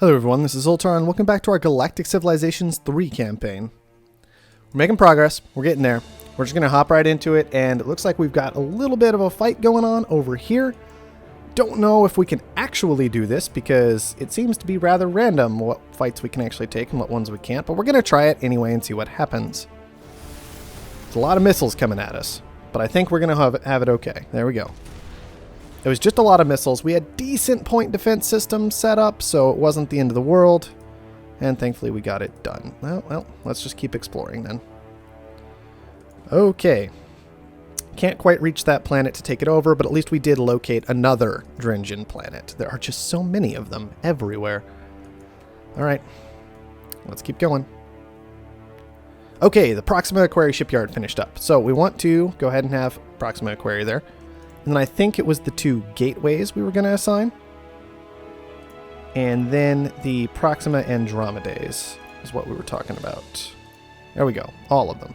Hello everyone, this is Ultron. Welcome back to our Galactic Civilizations 3 campaign. We're making progress. We're getting there. We're just going to hop right into it, and it looks like we've got a little bit of a fight going on over here. Don't know if we can actually do this, because it seems to be rather random what fights we can actually take and what ones we can't, but we're going to try it anyway and see what happens. There's a lot of missiles coming at us, but I think we're going to have it okay. There we go. It was just a lot of missiles. We had decent point defense systems set up, so it wasn't the end of the world. And thankfully we got it done. Well, let's just keep exploring then. Okay. Can't quite reach that planet to take it over, but at least we did locate another Drengen planet. There are just so many of them everywhere. Alright. Let's keep going. Okay, the Proxima Aquaria shipyard finished up. So we want to go ahead and have Proxima Aquaria there. And then I think it was the 2 gateways we were going to assign. And then the Proxima Andromedes is what we were talking about. There we go. All of them.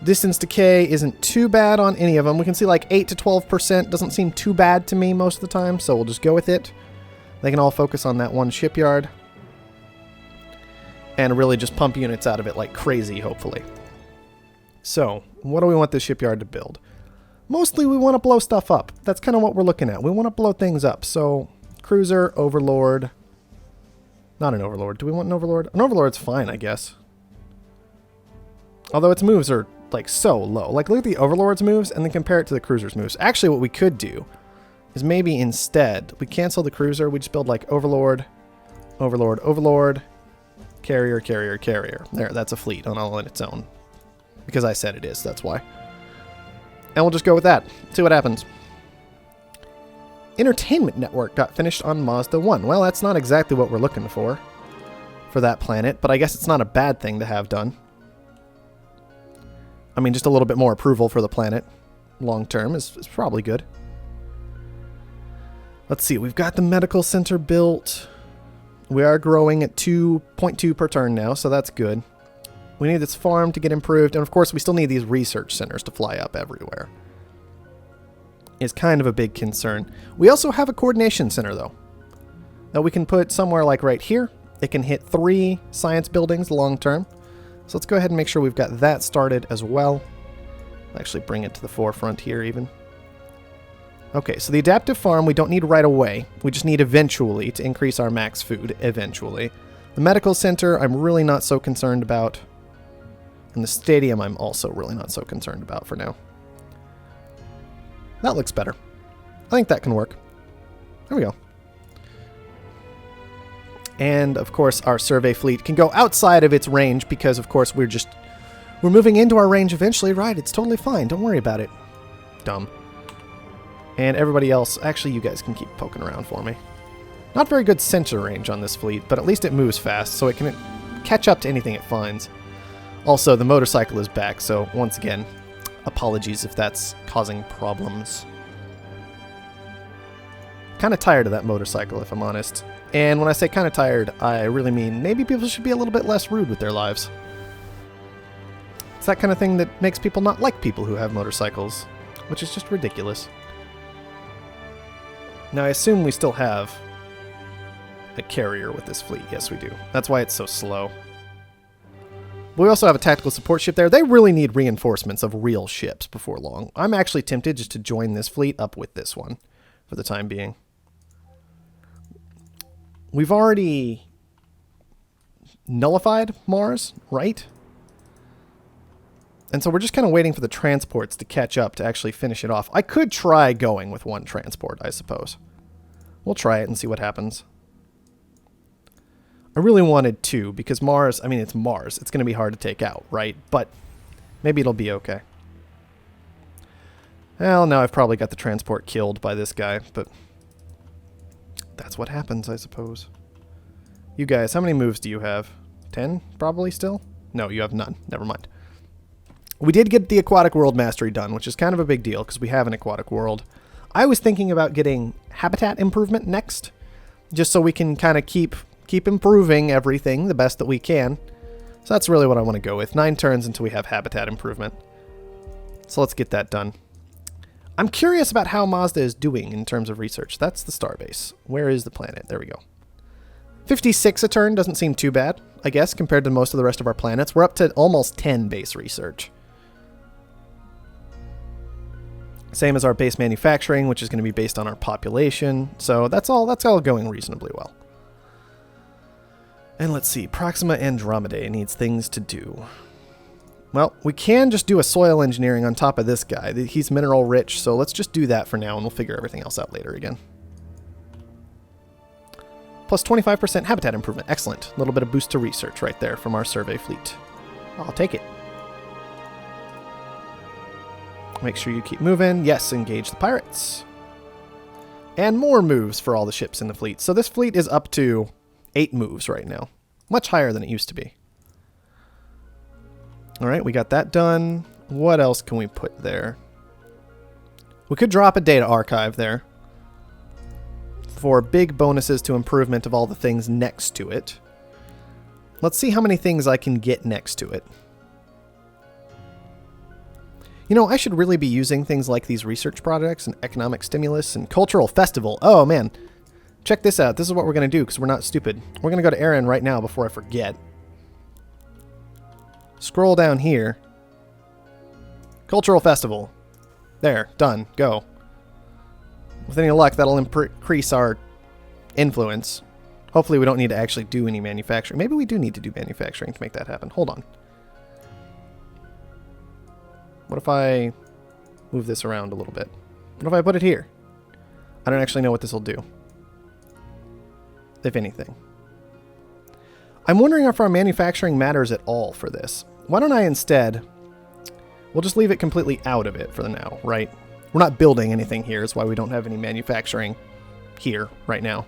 Distance decay isn't too bad on any of them. We can see like 8 to 12%. Doesn't seem too bad to me most of the time, so we'll just go with it. They can all focus on that one shipyard. And really just pump units out of it like crazy, hopefully. So, what do we want this shipyard to build? Mostly we want to blow stuff up. That's kind of what we're looking at. We want to blow things up. So, cruiser, overlord. Not an overlord. Do we want an overlord? An overlord's fine, I guess. Although its moves are, like, so low. Like, look at the overlord's moves and then compare it to the cruiser's moves. Actually, what we could do is maybe instead, we cancel the cruiser. We just build, like, overlord, overlord, overlord, carrier, carrier, carrier. There, that's a fleet all on its own. Because I said it is, that's why. And we'll just go with that. See what happens. Entertainment network got finished on Mazda 1. Well, that's not exactly what we're looking for that planet, but I guess it's not a bad thing to have done. I mean, just a little bit more approval for the planet long term is probably good. Let's see. We've got the medical center built. We are growing at 2.2 per turn now, so that's good. We need this farm to get improved, and of course we still need these research centers to fly up everywhere. It's kind of a big concern. We also have a coordination center, though, that we can put somewhere like right here. It can hit 3 science buildings long term. So let's go ahead and make sure we've got that started as well. I'll actually bring it to the forefront here even. Okay, so the adaptive farm we don't need right away. We just need eventually to increase our max food eventually. The medical center I'm really not so concerned about. And the stadium I'm also really not so concerned about for now. That looks better. I think that can work. There we go. And, of course, our survey fleet can go outside of its range because, of course, we're moving into our range eventually. Right, it's totally fine. Don't worry about it. Dumb. And everybody else, actually, you guys can keep poking around for me. Not very good center range on this fleet, but at least it moves fast, so it can catch up to anything it finds. Also, the motorcycle is back, so once again, apologies if that's causing problems. Kind of tired of that motorcycle, if I'm honest. And when I say kind of tired, I really mean maybe people should be a little bit less rude with their lives. It's that kind of thing that makes people not like people who have motorcycles, which is just ridiculous. Now, I assume we still have a carrier with this fleet. Yes, we do. That's why it's so slow. We also have a tactical support ship there. They really need reinforcements of real ships before long. I'm actually tempted just to join this fleet up with this one for the time being. We've already nullified Mars, right? And so we're just kind of waiting for the transports to catch up to actually finish it off. I could try going with 1 transport, I suppose. We'll try it and see what happens. I really wanted 2 because Mars, I mean, it's Mars. It's going to be hard to take out, right? But maybe it'll be okay. Well, now I've probably got the transport killed by this guy, but that's what happens, I suppose. You guys, how many moves do you have? 10, probably still? No, you have none. Never mind. We did get the Aquatic World Mastery done, which is kind of a big deal because we have an aquatic world. I was thinking about getting habitat improvement next, just so we can kind of keep improving everything the best that we can. So that's really what I want to go with. 9 turns until we have habitat improvement. So let's get that done. I'm curious about how Mazda is doing in terms of research. That's the starbase. Where is the planet? There we go. 56 a turn doesn't seem too bad, I guess, compared to most of the rest of our planets. We're up to almost 10 base research. Same as our base manufacturing, which is going to be based on our population. So that's all going reasonably well. And let's see, Proxima Andromedae needs things to do. Well, we can just do a soil engineering on top of this guy. He's mineral rich, so let's just do that for now, and we'll figure everything else out later again. Plus 25% habitat improvement. Excellent. A little bit of boost to research right there from our survey fleet. I'll take it. Make sure you keep moving. Yes, engage the pirates. And more moves for all the ships in the fleet. So this fleet is up to 8 moves right now. Much higher than it used to be. Alright, we got that done. What else can we put there? We could drop a data archive there for big bonuses to improvement of all the things next to it. Let's see how many things I can get next to it. You know, I should really be using things like these research projects and economic stimulus and cultural festival. Oh, man. Check this out. This is what we're going to do because we're not stupid. We're going to go to Aaron right now before I forget. Scroll down here. Cultural festival. There. Done. Go. With any luck, that'll increase our influence. Hopefully we don't need to actually do any manufacturing. Maybe we do need to do manufacturing to make that happen. Hold on. What if I move this around a little bit? What if I put it here? I don't actually know what this will do, if anything. I'm wondering if our manufacturing matters at all for this. Why don't I instead... We'll just leave it completely out of it for the now, right? We're not building anything here, is why we don't have any manufacturing here right now,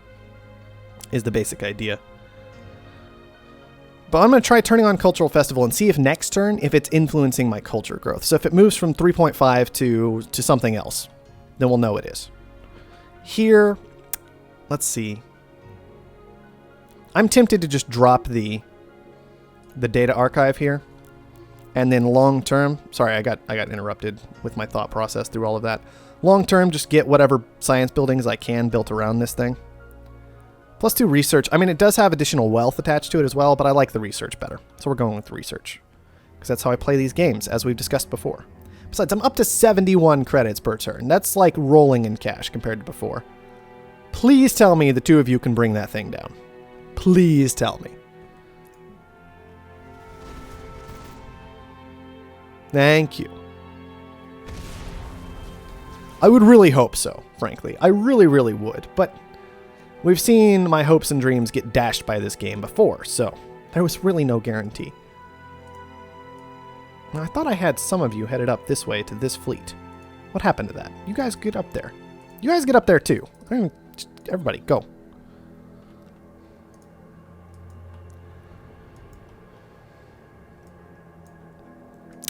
is the basic idea. But I'm going to try turning on Cultural Festival and see if next turn, if it's influencing my culture growth. So if it moves from 3.5 to something else, then we'll know it is. Here, let's see. I'm tempted to just drop the data archive here. And then long term, sorry, I got interrupted with my thought process through all of that. Long term, just get whatever science buildings I can built around this thing. Plus 2 research. I mean, it does have additional wealth attached to it as well, but I like the research better. So we're going with research. Because that's how I play these games, as we've discussed before. Besides, I'm up to 71 credits per turn. That's like rolling in cash compared to before. Please tell me the two of you can bring that thing down. Please tell me. Thank you. I would really hope so, frankly. I really, really would, but... We've seen my hopes and dreams get dashed by this game before, so there was really no guarantee. Now, I thought I had some of you headed up this way to this fleet. What happened to that? You guys get up there. You guys get up there too. Everybody, go.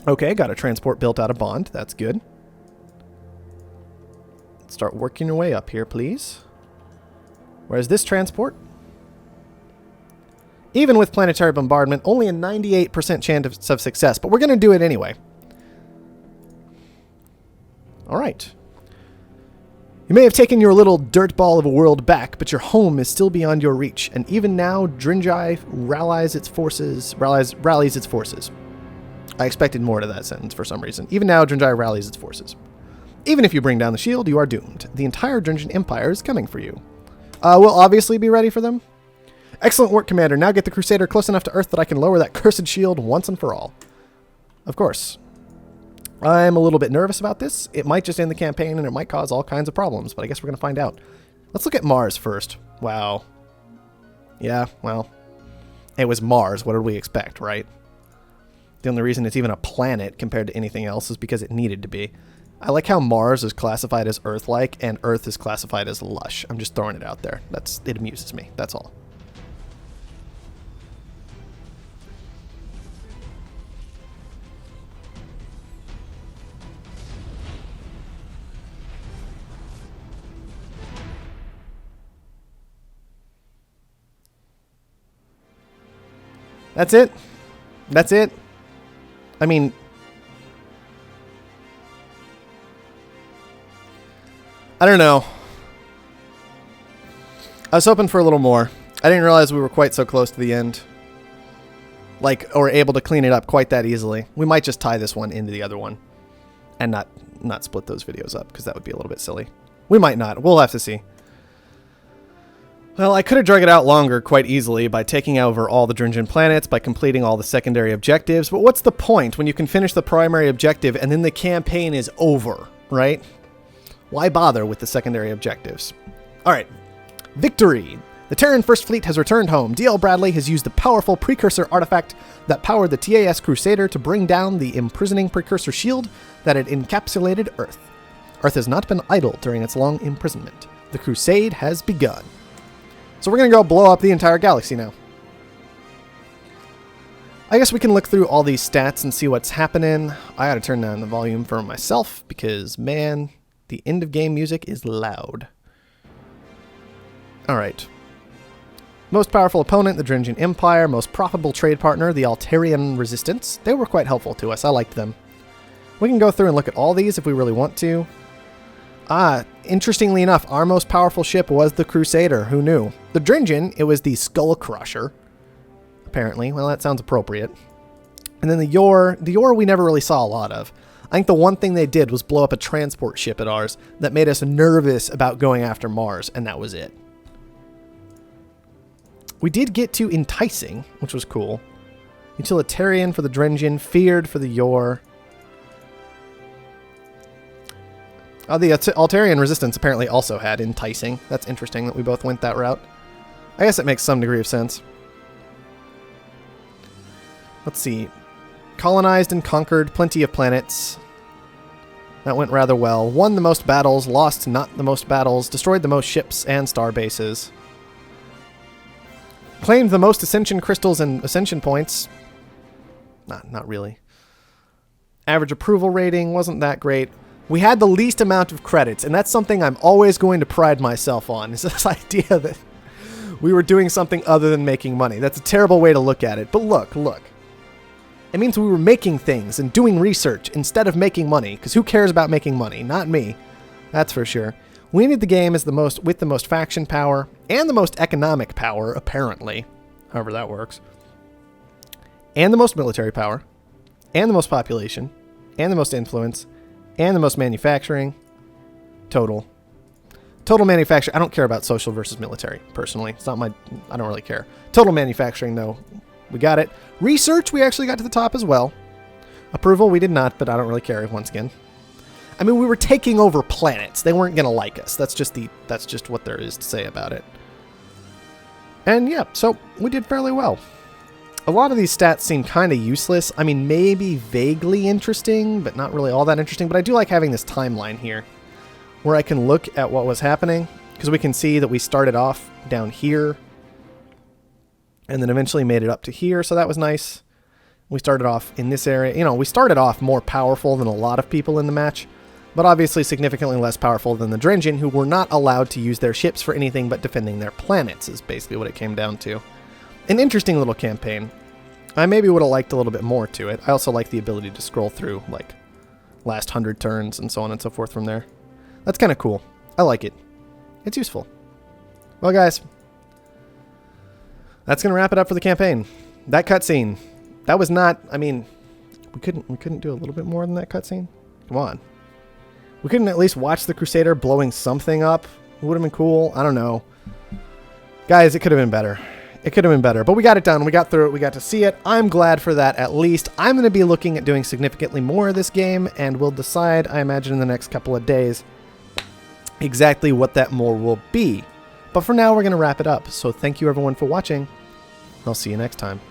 Okay, got a transport built out of Bond. That's good. Let's start working your way up here, please. Whereas this transport, even with planetary bombardment, only a 98% chance of success, but we're going to do it anyway. All right. You may have taken your little dirt ball of a world back, but your home is still beyond your reach, and even now, Dringai rallies its forces. I expected more to that sentence for some reason. Even now, Dringai rallies its forces. Even if you bring down the shield, you are doomed. The entire Dringan Empire is coming for you. We'll obviously be ready for them. Excellent work, Commander. Now get the Crusader close enough to Earth that I can lower that cursed shield once and for all. Of course. I'm a little bit nervous about this. It might just end the campaign and it might cause all kinds of problems, but I guess we're going to find out. Let's look at Mars first. Wow. Yeah, well, it was Mars. What did we expect, right? The only reason it's even a planet compared to anything else is because it needed to be. I like how Mars is classified as Earth-like and Earth is classified as lush. I'm just throwing it out there. It amuses me. That's all. That's it. That's it. I mean, I don't know. I was hoping for a little more. I didn't realize we were quite so close to the end. Like, or able to clean it up quite that easily. We might just tie this one into the other one. And not split those videos up, because that would be a little bit silly. We might not. We'll have to see. Well, I could have drug it out longer quite easily by taking over all the Dringian planets, by completing all the secondary objectives, but what's the point when you can finish the primary objective and then the campaign is over, right? Why bother with the secondary objectives? Alright. Victory! The Terran First Fleet has returned home. D.L. Bradley has used the powerful precursor artifact that powered the TAS Crusader to bring down the imprisoning precursor shield that had encapsulated Earth. Earth has not been idle during its long imprisonment. The crusade has begun. So we're going to go blow up the entire galaxy now. I guess we can look through all these stats and see what's happening. I gotta turn down the volume for myself because, man, the end of game music is loud. Alright. Most powerful opponent, the Dringian Empire. Most profitable trade partner, the Altarian Resistance. They were quite helpful to us. I liked them. We can go through and look at all these if we really want to. Interestingly enough, our most powerful ship was the Crusader. Who knew? The Dringian, it was the Skull Crusher. Apparently. Well, that sounds appropriate. And then the Yor. The Yor we never really saw a lot of. I think the one thing they did was blow up a transport ship at ours that made us nervous about going after Mars, and that was it. We did get to Enticing, which was cool. Utilitarian for the Dringian, Feared for the Yor. Oh, the Altarian Resistance apparently also had Enticing. That's interesting that we both went that route. I guess it makes some degree of sense. Let's see. Colonized and conquered plenty of planets. That went rather well. Won the most battles, lost not the most battles, destroyed the most ships and star bases. Claimed the most Ascension crystals and Ascension points. Not really. Average approval rating wasn't that great. We had the least amount of credits, and that's something I'm always going to pride myself on, is this idea that we were doing something other than making money. That's a terrible way to look at it, but look. It means we were making things and doing research instead of making money, because who cares about making money? Not me. That's for sure. We need the game as with the most faction power and the most economic power, apparently, however that works, and the most military power, and the most population, and the most influence, and the most manufacturing. Total manufacturing. I don't care about social versus military, personally. It's not my... I don't really care. Total manufacturing, though. We got it. Research, we actually got to the top as well. Approval, we did not, but I don't really care once again. I mean, we were taking over planets. They weren't going to like us. That's just what there is to say about it. And yeah, so we did fairly well. A lot of these stats seem kind of useless. I mean, maybe vaguely interesting, but not really all that interesting. But I do like having this timeline here where I can look at what was happening, because we can see that we started off down here and then eventually made it up to here. So that was nice. We started off in this area. You know, we started off more powerful than a lot of people in the match, but obviously significantly less powerful than the Dringian, who were not allowed to use their ships for anything but defending their planets, is basically what it came down to. An interesting little campaign. I maybe would have liked a little bit more to it. I also like the ability to scroll through, like, last 100 turns and so on and so forth from there. That's kind of cool. I like it. It's useful. Well, guys, that's going to wrap it up for the campaign. That cutscene. That was not... I mean, we couldn't do a little bit more than that cutscene? Come on. We couldn't at least watch the Crusader blowing something up? It would have been cool. I don't know. Guys, it could have been better. It could have been better, but we got it done. We got through it. We got to see it. I'm glad for that, at least. I'm going to be looking at doing significantly more of this game, and we'll decide, I imagine, in the next couple of days exactly what that more will be. But for now, we're going to wrap it up. So thank you, everyone, for watching. I'll see you next time.